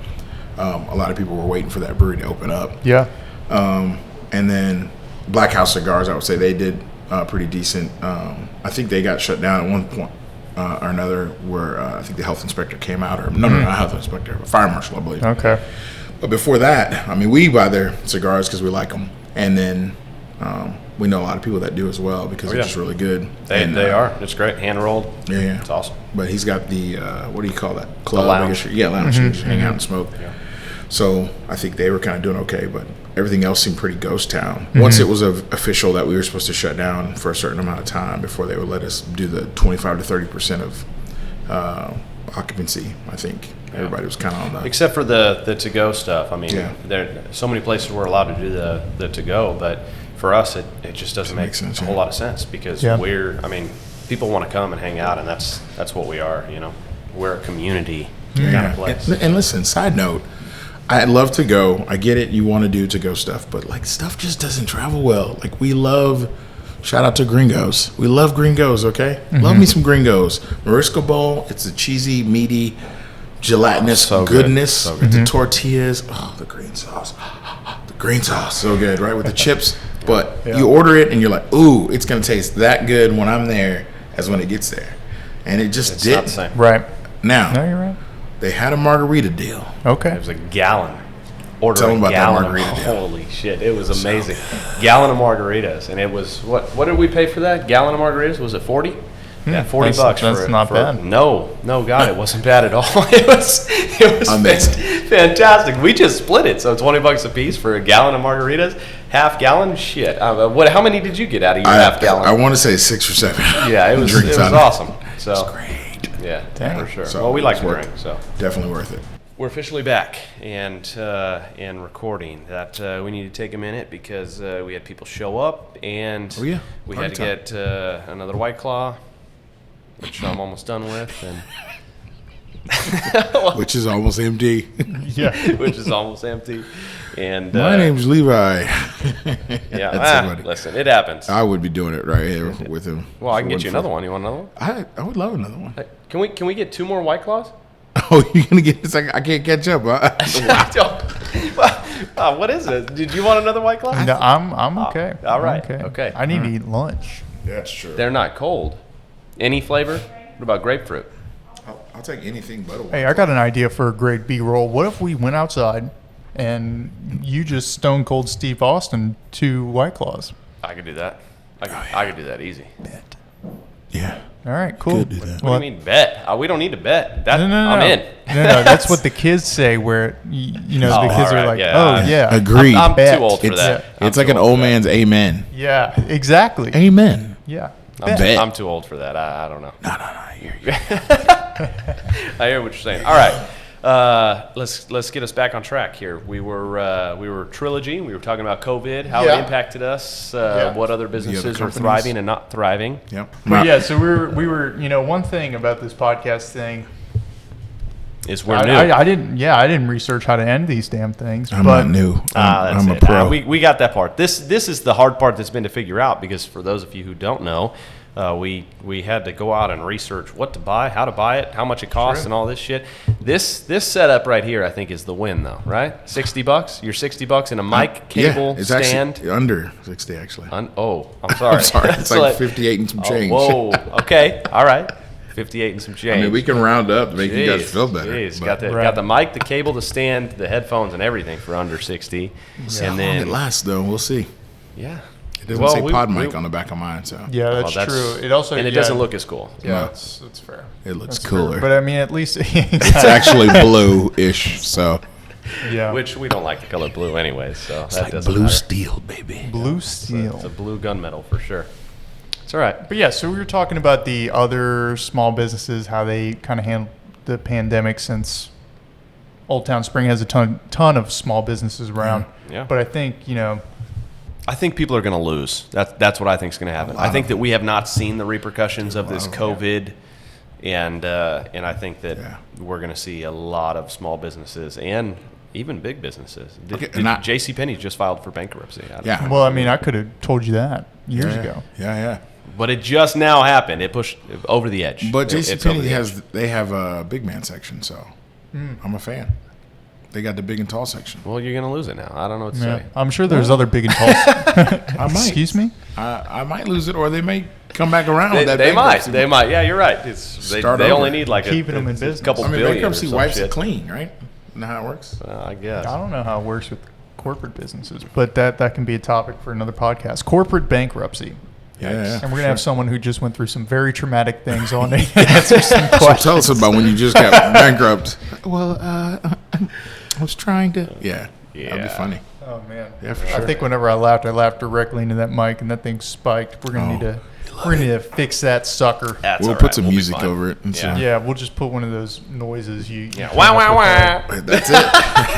a lot of people were waiting for that brewery to open up. Yeah. And then Black House Cigars, I would say they did pretty decent. I think they got shut down at one point or another where I think the health inspector came out, or not health inspector, fire marshal, I believe. Okay. But before that, I mean, we buy their cigars because we like them. And then we know a lot of people that do as well because they're just really good. They are. It's great. Hand rolled. Yeah. It's awesome. But he's got the, what do you call that? Club. The lounge. Yeah, lounge. You just hang out and smoke. Yeah. So I think they were kind of doing okay, but everything else seemed pretty ghost town. Once it was official that we were supposed to shut down for a certain amount of time before they would let us do the 25 to 30% of occupancy, I think everybody was kind of on that. Except for the to-go stuff. I mean, there are so many places we're allowed to do the to-go, but for us, it just doesn't make sense, a whole lot of sense because people want to come and hang out, and that's what we are, We're a community kind of place. And listen, side note, I'd love to go. I get it. You want to do to-go stuff, but like stuff just doesn't travel well. Like we love, shout out to Gringos. We love Gringos, okay? Love me some Gringos. Morisco Bowl, it's a cheesy, meaty, gelatinous goodness. So good. The tortillas, the green sauce. The green sauce, so good, right? With the chips. But you order it and you're like, ooh, it's going to taste that good when I'm there as when it gets there. And it just didn't. Not the same. Right. Now, No, you're right. they had a margarita deal. Okay. It was a gallon. Tell them about that margarita deal. Holy shit, it was amazing. Gallon of margaritas, and it was what did we pay for that? Gallon of margaritas, was it 40? Yeah, $40 for it. That's not bad. No, God, it wasn't bad at all. It was amazing. Fantastic. We just split it, so $20 a piece for a gallon of margaritas. Half gallon, shit. How many did you get out of your half gallon? I want to say 6 or 7. Yeah, it was awesome. So it's great. Yeah, for sure. So well, we like to drink, so definitely worth it. we're officially back and recording. That we need to take a minute because we had people show up and we had to get another White Claw, which I'm almost done with, and which is almost empty. Yeah. which is almost empty. And My name's Levi. yeah. That's somebody. Listen, it happens. I would be doing it right here with him. Well, I can get you another one. You want another one? I would love another one. Hey, can we get 2 more White Claws? Oh, you're gonna get this? I can't catch up. Huh? What is it? Did you want another White Claw? No, I'm okay. all right. I'm Okay. I need to eat lunch. That's true. They're not cold. Any flavor? What about grapefruit? I'll take anything but a White Hey, I got an idea for a great B-roll. What if we went outside and you just Stone Cold Steve Austin 2 White Claws? I could do that. I could do that easy. Bet. Yeah. All right, cool. Could do that. What do you mean bet? We don't need to bet. That, No. I'm in. No, that's what the kids say. Where the Oh, kids all are right, like, yeah. "Oh yeah, Agreed. I'm Bet. too old for It's that. I'm it's like too an old old for that. man's amen. yeah, exactly, Amen. yeah." Bet. I'm too old for that. I don't know. No. I hear you. I hear what you're saying. All right, let's get us back on track here. We were Trilogy. We were talking about COVID, how Yeah. it impacted us, Yeah. what other businesses are companies. thriving and not thriving. Yep. But yeah, so we were one thing about this podcast thing. Is we're new. I didn't research how to end these damn things. I'm but not new. That's I'm a it. pro. We got that part. This is the hard part that's been to figure out, because for those of you who don't know, we had to go out and research what to buy, how to buy it, how much it costs, and all this shit. This setup right here, I think, is the win, though, right? $60. You're $60 in a mic, cable, it's stand. actually under 60 actually. I'm sorry. I'm sorry. It's That's like 58 and some change. Whoa. Okay. All right. 58 and some change. I mean, we can round up to make you guys feel better. Jeez. but- Got the mic, the cable, the stand, the headphones, and everything for under 60. See how And long it then lasts, though. We'll see. yeah. It doesn't say pod mic on the back of mine, so yeah, Well, that's true. It also and it doesn't look as cool. Yeah, No. that's fair. it looks That's cooler. fair. But I mean, at least It's actually blue-ish, so yeah, Which we don't like the color blue anyway, so it's that like doesn't blue matter. steel, baby. blue It's steel. a blue gunmetal for sure. It's all right. But yeah, so we were talking about the other small businesses, how they kind of handled the pandemic, since Old Town Spring has a ton of small businesses around. Yeah. But I think, I think people are going to lose. That's what I think is going to happen. I think that we have not seen the repercussions of this COVID, and I think that we're going to see a lot of small businesses and even big businesses. JCPenney just filed for bankruptcy. Yeah. well, I mean, I could have told you that years ago. Yeah. But it just now happened. It pushed over the edge. But It's over the edge. they have a big man section, so I'm a fan. They got the big and tall section. Well, you're going to lose it now. I don't know what to Yeah. say. I'm sure there's other big and tall. I might. Excuse me? I might lose it, or they may come back around. They, with that they might. bankruptcy. They might. Yeah, you're right. They Start only over. need like Keeping a them in business. couple I mean, billion bankruptcy or some wipes shit. it clean, right? You know how it works? I guess. I don't know how it works with corporate businesses, but that can be a topic for another podcast. Corporate bankruptcy. Yeah. And we're going to have someone who just went through some very traumatic things on it to answer some So questions. tell us about when you just got bankrupt. Well, I was trying to. Yeah. That'd be funny. Oh, man. Yeah, for sure. I think whenever I laughed directly into that mic, and that thing spiked. We're going to need to fix that sucker. That's We'll all put right. some We'll be music fine. over it. And so- Yeah, we'll just put one of those noises you Yeah. came Wah, up wah, with wah. there. That's it.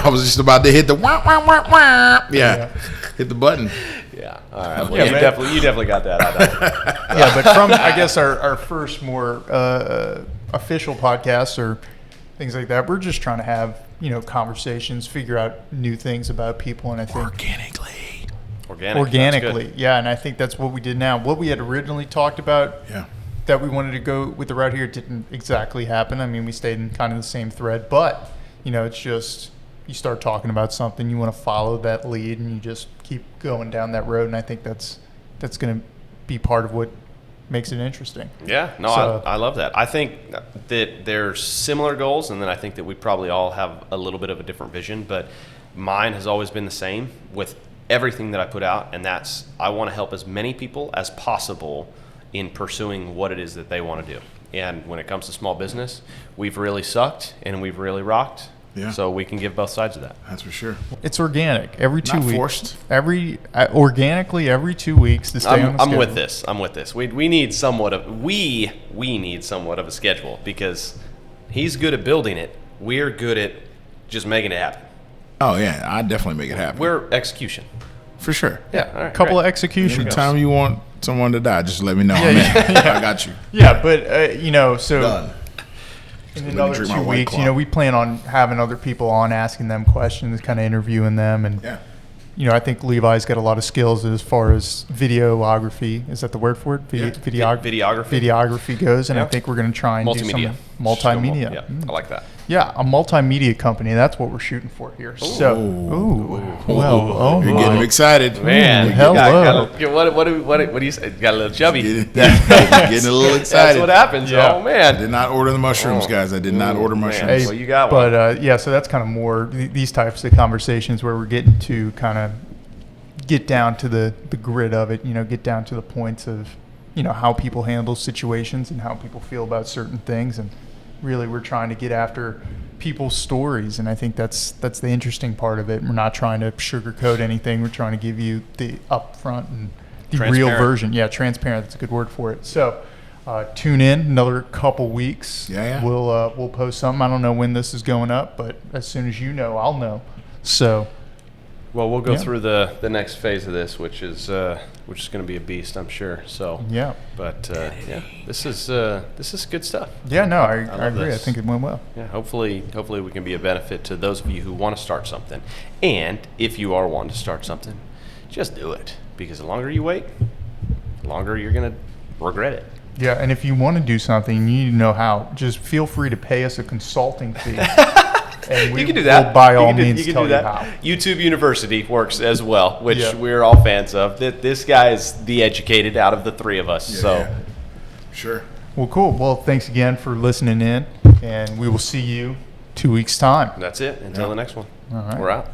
I was just about to hit the wah, wah, wah, wah. Yeah. Hit the button. Yeah. All right. Well, Yeah, you man. definitely got that. I know. Yeah, but from, I guess, our first more official podcasts or things like that, we're just trying to have, conversations, figure out new things about people, and I think organically, yeah, and I think that's what we did now. What we had originally talked about, Yeah. that we wanted to go with the route here, didn't exactly happen. I mean, we stayed in kind of the same thread, but it's just you start talking about something, you want to follow that lead, and you just keep going down that road. And I think that's going to be part of what makes it interesting. Yeah, no, So- I love that. I think that there's similar goals, and then I think that we probably all have a little bit of a different vision, but mine has always been the same with everything that I put out, and that's I want to help as many people as possible in pursuing what it is that they want to do. And when it comes to small business, we've really sucked and we've really rocked. Yeah. So we can give both sides of that. That's for sure. It's organic every 2 Not weeks. forced. Organically every 2 weeks to stay on the I'm schedule. with this. I'm with this. We need somewhat of we need somewhat of a schedule, because he's good at building it. We're good at just making it happen. Oh, yeah. I definitely make it happen. We're execution. For sure. Yeah. All right. Couple great. of executions. Anytime you want someone to die, just let me know. Yeah, I'm in. yeah. I got you. Yeah, but so Done. in Let me another drink my 2 White weeks, Claw. we plan on having other people on, asking them questions, kind of interviewing them, and Yeah. I think Levi's got a lot of skills as far as videography. Is that the word for it? Videography. Videography goes, and I Yeah. think we're going to try and do Multimedia. some multimedia. Yeah, I like that. Yeah, a multimedia company. That's what we're shooting for here. So, You're getting excited. Man, hello. What do you say? Got a little chubby. Getting a little excited. That's what happens. Yeah. Oh I man. did not order the mushrooms, guys. I did not order mushrooms. Hey, Well, you got one. But yeah, so that's kind of more these types of conversations where we're getting to kind of get down to the grit of it. Get down to the points of how people handle situations and how people feel about certain things, and really we're trying to get after people's stories, and I think that's the interesting part of it. We're not trying to sugarcoat anything. We're trying to give you the upfront and the real Transparent. version. Yeah, transparent. That's a good word for it. So tune in another couple weeks. Yeah. We'll post something. I don't know when this is going up, but as soon as you know, I'll know. So Well, we'll go Yeah. through the next phase of this, which is going to be a beast, I'm sure. So yeah, but yeah, this is good stuff. yeah. No, I love agree. this. I think it went well. Yeah, hopefully we can be a benefit to those of you who want to start something. And if you are wanting to start something, just do it, because the longer you wait, the longer you're going to regret it. Yeah, and if you want to do something, you need to know how. Just feel free to pay us a consulting fee. And we You can do that. will by You all can do- means you can tell do you that. how. YouTube University works as well, which Yeah. we're all fans of. This guy is the educated out of the three of us. So Yeah. Sure. Well, cool. Well, thanks again for listening in, and we will see you 2 weeks' time. that's it. Until the next one. All right. We're out.